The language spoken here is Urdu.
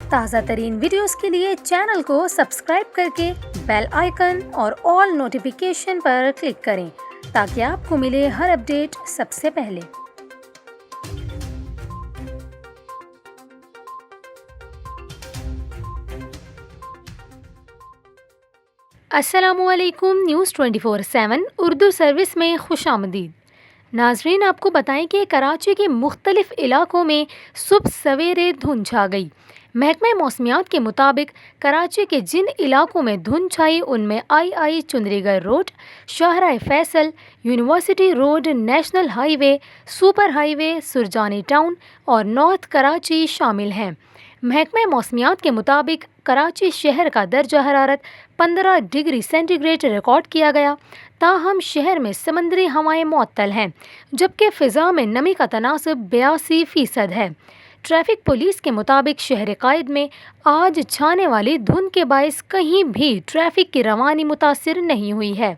تازہ ترین ویڈیوز کے لیے چینل کو سبسکرائب کر کے بیل آئیکن اور آل نوٹیفیکیشن پر کلک کریں تاکہ آپ کو ملے ہر اپڈیٹ سب سے پہلے۔ السلام علیکم، نیوز 24/7 اردو سروس میں خوش آمدید۔ ناظرین، آپ کو بتائیں کہ کراچی کے مختلف علاقوں میں صبح سویرے دھند چھا گئی۔ محکمہ موسمیات کے مطابق کراچی کے جن علاقوں میں دھند چھائی ان میں آئی چندری گڑھ روڈ، شاہراہ Faisal, university road, national highway, super highway, Surjani town اور نارتھ کراچی شامل ہیں۔ محکمہ موسمیات کے مطابق کراچی شہر کا درجہ حرارت 15 ڈگری سینٹی گریڈ ریکارڈ کیا گیا، تاہم شہر میں سمندری ہوائیں معطل ہیں، جبکہ فضا میں نمی کا تناسب 82% ہے۔ ٹریفک پولیس کے مطابق شہر قائد میں آج چھانے والی دھند کے باعث کہیں بھی ٹریفک کی روانی متاثر نہیں ہوئی ہے۔